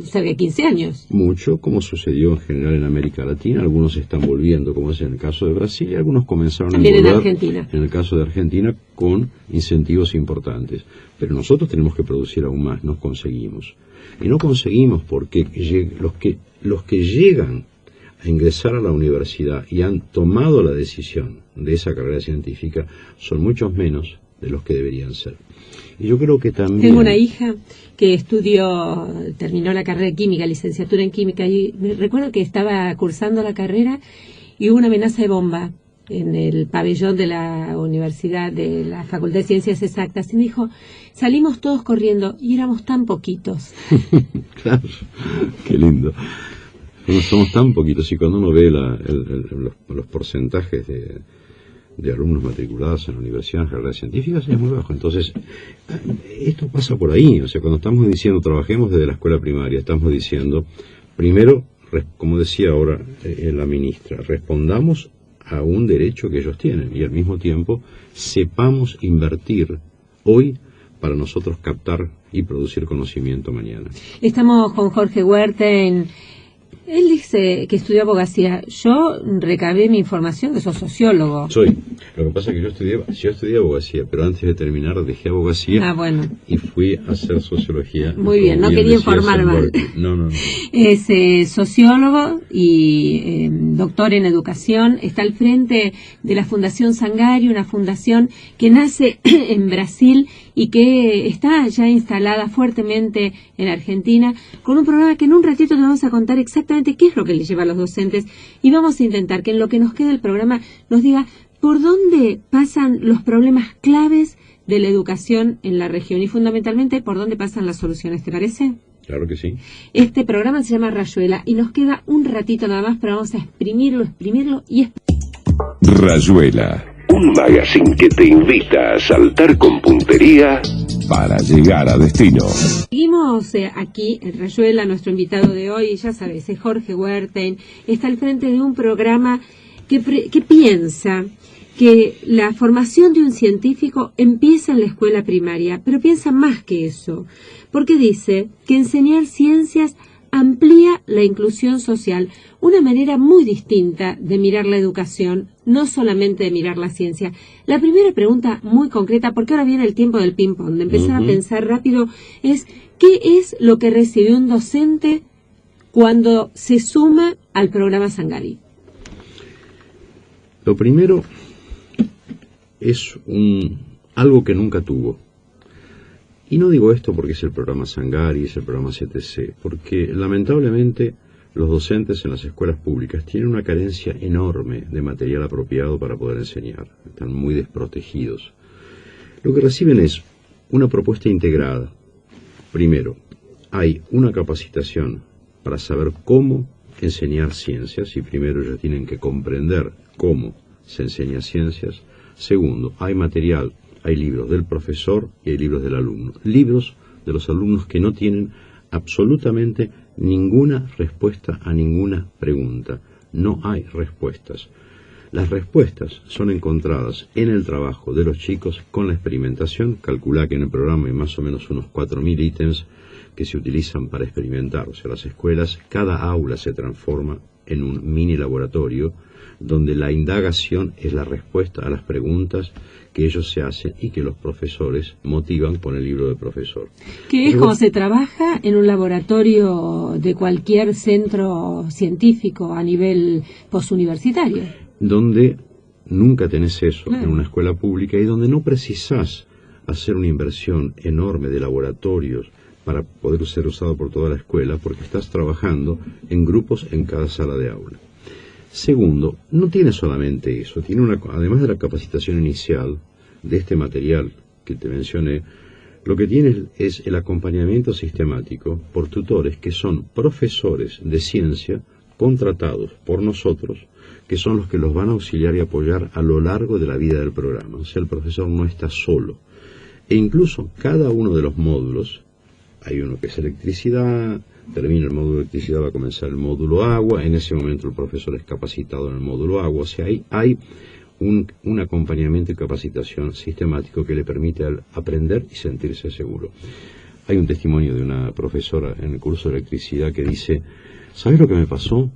cerca de 15 años. Mucho, como sucedió en general en América Latina. Algunos están volviendo, como es en el caso de Brasil, y algunos comenzaron también a volver en Argentina. En el caso de Argentina, con incentivos importantes. Pero nosotros tenemos que producir aún más, no conseguimos. Y no conseguimos porque los que llegan a ingresar a la universidad y han tomado la decisión de esa carrera científica son muchos menos de los que deberían ser. Y yo creo que también... Tengo una hija que terminó la carrera de química, licenciatura en química, y me recuerdo que estaba cursando la carrera y hubo una amenaza de bomba en el pabellón de la Universidad de la Facultad de Ciencias Exactas y me dijo, salimos todos corriendo y éramos tan poquitos. Claro, qué lindo. Somos tan poquitos y cuando uno ve los porcentajes de alumnos matriculados en la Universidad General Científicas es muy bajo. Entonces, esto pasa por ahí. O sea, cuando estamos diciendo trabajemos desde la escuela primaria, estamos diciendo, primero, como decía ahora la ministra, respondamos a un derecho que ellos tienen y al mismo tiempo sepamos invertir hoy para nosotros captar y producir conocimiento mañana. Estamos con Jorge Huerten. Él dice que estudió abogacía. Yo recabé mi información de sos sociólogo. Soy. Lo que pasa es que yo estudié abogacía, pero antes de terminar dejé abogacía y fui a hacer sociología. Muy bien, no quería informar mal. No. Es sociólogo y doctor en educación. Está al frente de la Fundación Sangari, una fundación que nace en Brasil y que está ya instalada fuertemente en Argentina, con un programa que en un ratito te vamos a contar exactamente qué es lo que le lleva a los docentes y vamos a intentar que en lo que nos quede del programa nos diga por dónde pasan los problemas claves de la educación en la región y fundamentalmente por dónde pasan las soluciones. ¿Te parece? Claro que sí. Este programa se llama Rayuela y nos queda un ratito nada más, pero vamos a exprimirlo y Rayuela. Un magazine que te invita a saltar con puntería para llegar a destino. Seguimos aquí en Rayuela. Nuestro invitado de hoy, ya sabes, es Jorge Huerten. Está al frente de un programa que piensa que la formación de un científico empieza en la escuela primaria, pero piensa más que eso, porque dice que enseñar ciencias amplía la inclusión social, una manera muy distinta de mirar la educación, no solamente de mirar la ciencia. La primera pregunta muy concreta, porque ahora viene el tiempo del ping-pong, de empezar a pensar rápido, es ¿qué es lo que recibe un docente cuando se suma al programa Sangari? Lo primero es algo que nunca tuvo. Y no digo esto porque es el programa Sangari, es el programa CTC, porque lamentablemente los docentes en las escuelas públicas tienen una carencia enorme de material apropiado para poder enseñar. Están muy desprotegidos. Lo que reciben es una propuesta integrada. Primero, hay una capacitación para saber cómo enseñar ciencias, y primero ellos tienen que comprender cómo se enseña ciencias. Segundo, hay material. Hay libros del profesor y hay libros del alumno. Libros de los alumnos que no tienen absolutamente ninguna respuesta a ninguna pregunta. No hay respuestas. Las respuestas son encontradas en el trabajo de los chicos con la experimentación. Calcula que en el programa hay más o menos unos 4.000 ítems que se utilizan para experimentar. O sea, las escuelas, cada aula se transforma en un mini laboratorio donde la indagación es la respuesta a las preguntas que ellos se hacen y que los profesores motivan con el libro del profesor. ¿Qué es como se trabaja en un laboratorio de cualquier centro científico a nivel posuniversitario? Donde nunca tenés eso en una escuela pública y donde no precisás hacer una inversión enorme de laboratorios para poder ser usado por toda la escuela porque estás trabajando en grupos en cada sala de aula. Segundo, no tiene solamente eso, tiene además de la capacitación inicial de este material que te mencioné, lo que tiene es el acompañamiento sistemático por tutores que son profesores de ciencia contratados por nosotros, que son los que los van a auxiliar y apoyar a lo largo de la vida del programa. O sea, el profesor no está solo. E incluso cada uno de los módulos, hay uno que es electricidad, termina el módulo de electricidad, va a comenzar el módulo agua, en ese momento el profesor es capacitado en el módulo agua, o sea, hay un acompañamiento y capacitación sistemático que le permite aprender y sentirse seguro. Hay un testimonio de una profesora en el curso de electricidad que dice, ¿sabes lo que me pasó?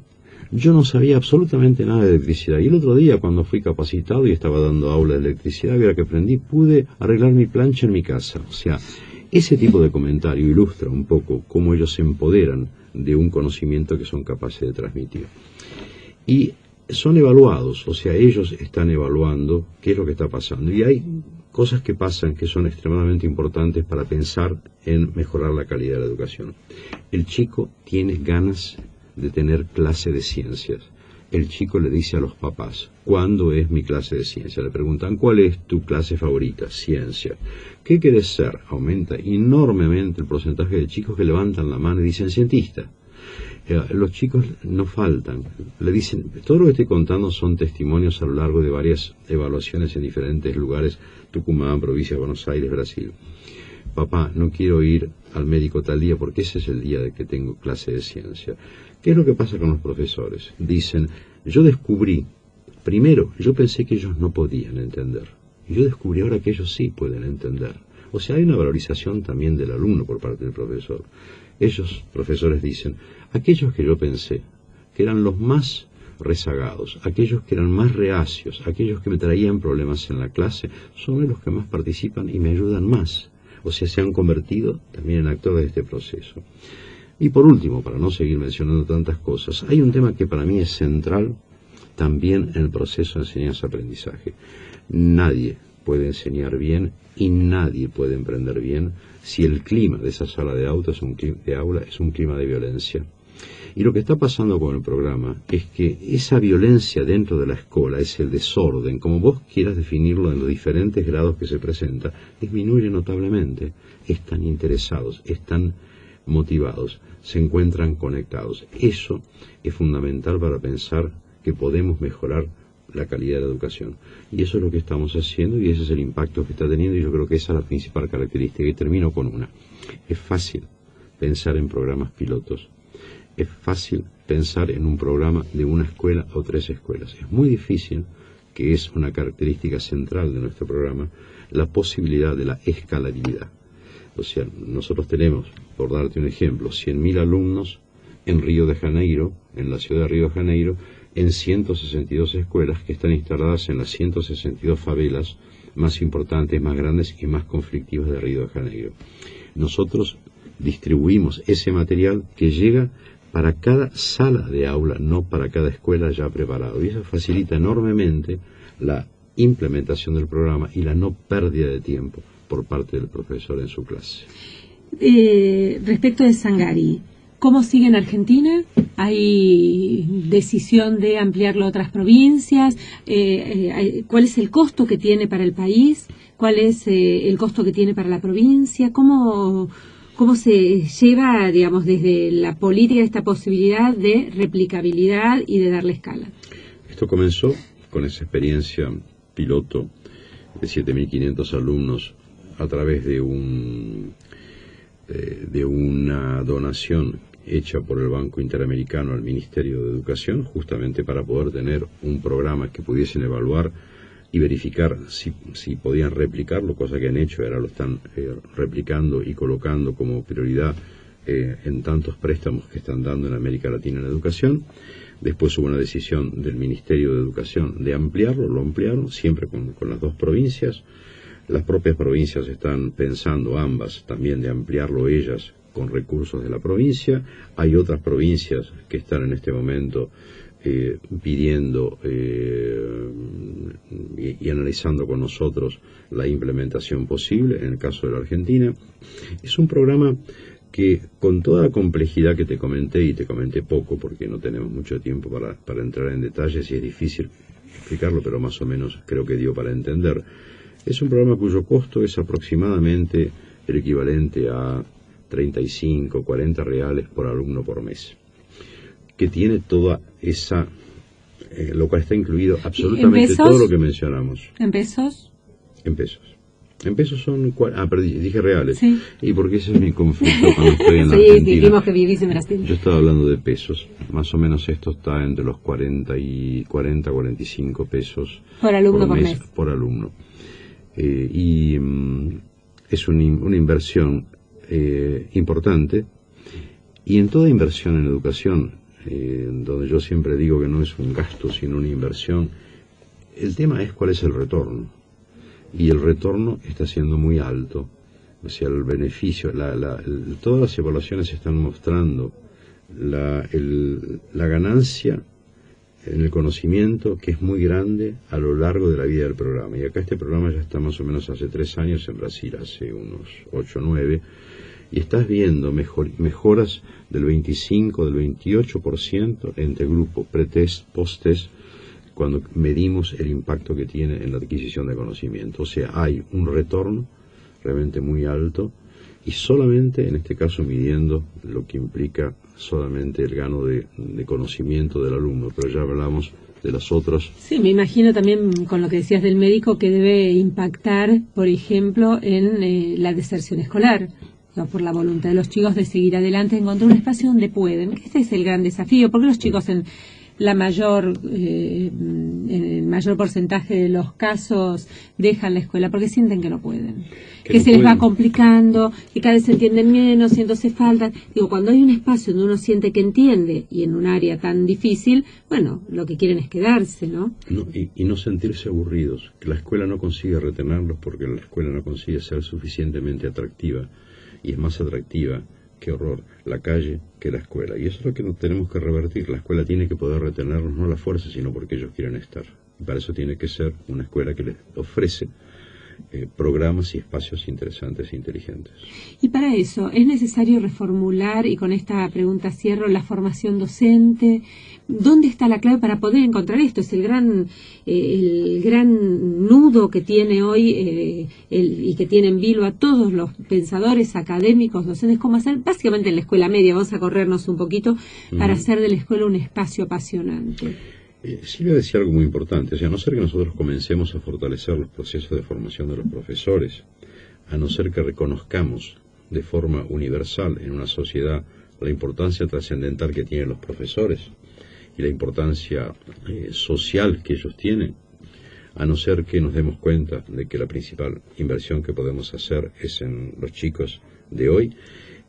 Yo no sabía absolutamente nada de electricidad y el otro día cuando fui capacitado y estaba dando aula de electricidad, y ahora que aprendí, pude arreglar mi plancha en mi casa. O sea, ese tipo de comentario ilustra un poco cómo ellos se empoderan de un conocimiento que son capaces de transmitir. Y son evaluados, o sea, ellos están evaluando qué es lo que está pasando. Y hay cosas que pasan que son extremadamente importantes para pensar en mejorar la calidad de la educación. El chico tiene ganas de tener clase de ciencias. el chico le dice a los papás, ¿cuándo es mi clase de ciencia? Le preguntan, ¿cuál es tu clase favorita? Ciencia. ¿Qué querés ser? Aumenta enormemente el porcentaje de chicos que levantan la mano y dicen cientista. Los chicos no faltan, le dicen, todo lo que estoy contando son testimonios a lo largo de varias evaluaciones en diferentes lugares, Tucumán, provincia de Buenos Aires, Brasil. Papá, no quiero ir al médico tal día porque ese es el día de que tengo clase de ciencia. ¿Qué es lo que pasa con los profesores? Dicen, yo descubrí, primero, yo pensé que ellos no podían entender, y yo descubrí ahora que ellos sí pueden entender. O sea, hay una valorización también del alumno por parte del profesor. Ellos, profesores, dicen, aquellos que yo pensé que eran los más rezagados, aquellos que eran más reacios, aquellos que me traían problemas en la clase, son los que más participan y me ayudan más. O sea, se han convertido también en actores de este proceso. Y por último, para no seguir mencionando tantas cosas, hay un tema que para mí es central también en el proceso de enseñanza-aprendizaje. Nadie puede enseñar bien y nadie puede emprender bien si el clima de esa sala de aula es un clima de violencia. Y lo que está pasando con el programa es que esa violencia dentro de la escuela, es el desorden, como vos quieras definirlo en los diferentes grados que se presenta, disminuye notablemente. Están interesados, están motivados, se encuentran conectados. Eso es fundamental para pensar que podemos mejorar la calidad de la educación. Y eso es lo que estamos haciendo y ese es el impacto que está teniendo y yo creo que esa es la principal característica. Y termino con una. Es fácil pensar en programas pilotos. Es fácil pensar en un programa de una escuela o 3 escuelas. Es muy difícil, que es una característica central de nuestro programa, la posibilidad de la escalabilidad. O sea, nosotros tenemos, por darte un ejemplo, 100.000 alumnos en Río de Janeiro, en la ciudad de Río de Janeiro, en 162 escuelas que están instaladas en las 162 favelas más importantes, más grandes y más conflictivas de Río de Janeiro. Nosotros distribuimos ese material que llega para cada sala de aula, no para cada escuela ya preparado. Y eso facilita enormemente la implementación del programa y la no pérdida de tiempo por parte del profesor en su clase. Respecto de Sangari, ¿cómo sigue en Argentina? ¿Hay decisión de ampliarlo a otras provincias? ¿Cuál es el costo que tiene para el país? ¿Cuál es el costo que tiene para la provincia? ¿Cómo se lleva, digamos, desde la política esta posibilidad de replicabilidad y de darle escala? Esto comenzó con esa experiencia piloto de 7.500 alumnos a través de una donación hecha por el Banco Interamericano al Ministerio de Educación, justamente para poder tener un programa que pudiesen evaluar y verificar si podían replicarlo, cosa que han hecho, ahora lo están replicando y colocando como prioridad en tantos préstamos que están dando en América Latina en educación. Después hubo una decisión del Ministerio de Educación de ampliarlo, lo ampliaron, siempre con las 2 provincias. Las propias provincias están pensando, ambas, también de ampliarlo ellas con recursos de la provincia. Hay otras provincias que están en este momento pidiendo y analizando con nosotros la implementación posible, en el caso de la Argentina. Es un programa que, con toda la complejidad que te comenté, y te comenté poco porque no tenemos mucho tiempo para entrar en detalles y es difícil explicarlo, pero más o menos creo que dio para entender. Es un programa cuyo costo es aproximadamente el equivalente a 35, 40 reales por alumno por mes, que tiene toda esa, lo cual está incluido absolutamente todo lo que mencionamos. ¿En pesos? En pesos. En pesos son, dije reales. Sí. Y porque ese es mi conflicto cuando estoy en la sí, Argentina. dijimos que vivís en Brasil. Yo estaba hablando de pesos. Más o menos esto está entre los 40 y 45 pesos por alumno por mes. Por alumno. Es una inversión importante, y en toda inversión en educación, donde yo siempre digo que no es un gasto sino una inversión, el tema es cuál es el retorno, y el retorno está siendo muy alto. O sea, el beneficio, todas las evaluaciones están mostrando la ganancia en el conocimiento, que es muy grande a lo largo de la vida del programa. Y acá este programa ya está más o menos hace 3 años, en Brasil hace unos 8 o 9, y estás viendo mejoras del 25, del 28% entre grupos pretest, post-test, cuando medimos el impacto que tiene en la adquisición de conocimiento. O sea, hay un retorno realmente muy alto, y solamente en este caso midiendo lo que implica solamente el gano de conocimiento del alumno, pero ya hablamos de las otras. Sí, me imagino también con lo que decías del médico que debe impactar, por ejemplo, en la deserción escolar, ¿no? Por la voluntad de los chicos de seguir adelante, encontrar un espacio donde pueden. Este es el gran desafío, porque los chicos en el mayor porcentaje de los casos dejan la escuela porque sienten que no pueden, que se les va complicando, que cada vez se entienden menos y entonces faltan. Digo, cuando hay un espacio donde uno siente que entiende y en un área tan difícil, bueno, lo que quieren es quedarse, ¿no? Y no sentirse aburridos, que la escuela no consigue retenerlos porque la escuela no consigue ser suficientemente atractiva, y es más atractiva, qué horror, la calle que la escuela. Y eso es lo que tenemos que revertir. La escuela tiene que poder retenernos, no a la fuerza, sino porque ellos quieren estar. Y para eso tiene que ser una escuela que les ofrece programas y espacios interesantes e inteligentes. Y para eso es necesario reformular, y con esta pregunta cierro, la formación docente. ¿Dónde está la clave para poder encontrar esto? Es el gran nudo que tiene hoy y que tiene en vilo a todos los pensadores académicos, docentes, cómo hacer, básicamente en la escuela media, vamos a corrernos un poquito, para hacer de la escuela un espacio apasionante. Silvia decía algo muy importante, o sea, a no ser que nosotros comencemos a fortalecer los procesos de formación de los profesores, a no ser que reconozcamos de forma universal en una sociedad la importancia trascendental que tienen los profesores y la importancia social que ellos tienen, a no ser que nos demos cuenta de que la principal inversión que podemos hacer es en los chicos de hoy,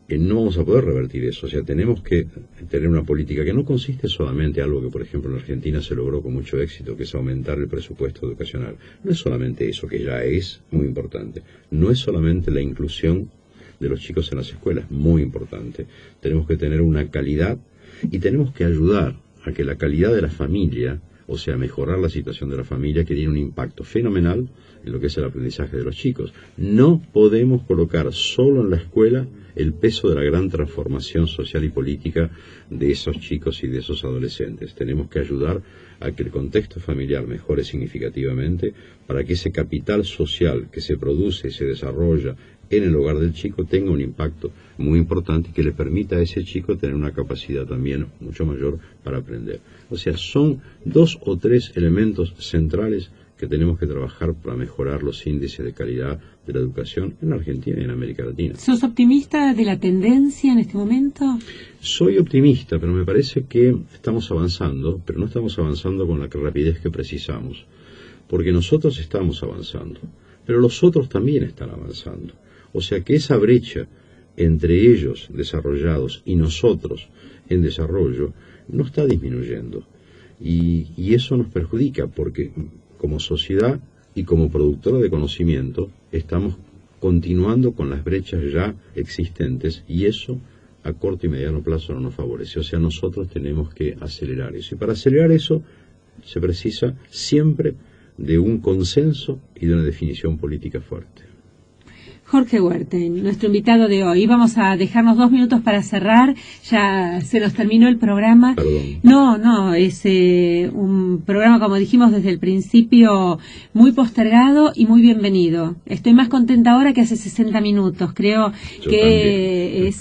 no vamos a poder revertir eso. O sea, tenemos que tener una política que no consiste solamente en algo que, por ejemplo, en Argentina se logró con mucho éxito, que es aumentar el presupuesto educacional. No es solamente eso, que ya es muy importante. No es solamente la inclusión de los chicos en las escuelas, muy importante. Tenemos que tener una calidad y tenemos que ayudar a que la calidad de la familia, o sea, mejorar la situación de la familia, que tiene un impacto fenomenal en lo que es el aprendizaje de los chicos. No podemos colocar solo en la escuela el peso de la gran transformación social y política de esos chicos y de esos adolescentes. Tenemos que ayudar a que el contexto familiar mejore significativamente para que ese capital social que se produce y se desarrolla en el hogar del chico tenga un impacto muy importante que le permita a ese chico tener una capacidad también mucho mayor para aprender. O sea, son 2 o 3 elementos centrales que tenemos que trabajar para mejorar los índices de calidad de la educación en Argentina y en América Latina. ¿Sos optimista de la tendencia en este momento? Soy optimista, pero me parece que estamos avanzando, pero no estamos avanzando con la rapidez que precisamos, porque nosotros estamos avanzando, pero los otros también están avanzando. O sea que esa brecha entre ellos desarrollados y nosotros en desarrollo no está disminuyendo. Y eso nos perjudica porque como sociedad y como productora de conocimiento estamos continuando con las brechas ya existentes y eso a corto y mediano plazo no nos favorece. O sea, nosotros tenemos que acelerar eso. Y para acelerar eso se precisa siempre de un consenso y de una definición política fuerte. Jorge Huerten, nuestro invitado de hoy. Vamos a dejarnos 2 minutos para cerrar. Ya se nos terminó el programa. Perdón. No, es un programa, como dijimos desde el principio, muy postergado y muy bienvenido. Estoy más contenta ahora que hace 60 minutos. Creo que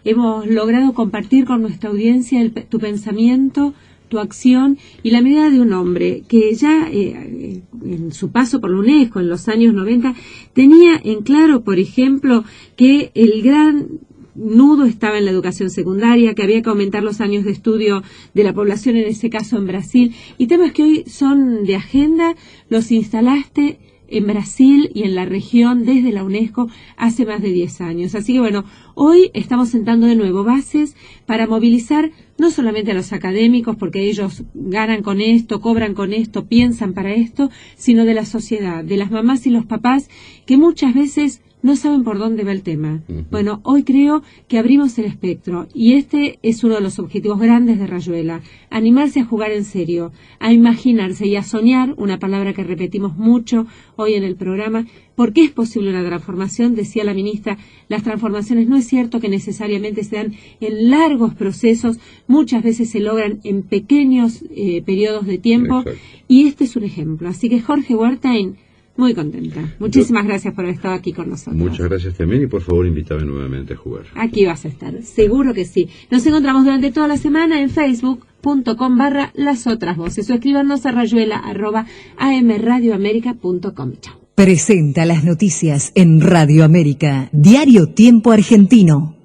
hemos logrado compartir con nuestra audiencia tu pensamiento, tu acción y la mirada de un hombre que ya en su paso por la UNESCO en los años 90 tenía en claro, por ejemplo, que el gran nudo estaba en la educación secundaria, que había que aumentar los años de estudio de la población, en ese caso en Brasil, y temas que hoy son de agenda, los instalaste en Brasil y en la región desde la UNESCO hace más de 10 años. Así que bueno, hoy estamos sentando de nuevo bases para movilizar no solamente a los académicos, porque ellos ganan con esto, cobran con esto, piensan para esto, sino de la sociedad, de las mamás y los papás que muchas veces no saben por dónde va el tema. Bueno, hoy creo que abrimos el espectro y este es uno de los objetivos grandes de Rayuela, animarse a jugar en serio, a imaginarse y a soñar, una palabra que repetimos mucho hoy en el programa, porque es posible una transformación, decía la ministra, las transformaciones no es cierto que necesariamente se dan en largos procesos, muchas veces se logran en pequeños periodos de tiempo. Exacto. Y este es un ejemplo. Así que Jorge Wertheim, muy contenta. Muchísimas gracias por haber estado aquí con nosotros. Muchas gracias también y por favor invítame nuevamente a jugar. Aquí vas a estar, seguro que sí. Nos encontramos durante toda la semana en facebook.com/Las Otras Voces o escríbanos a rayuela@amradioamerica.com. Chao. Presenta las noticias en Radio América, Diario Tiempo Argentino.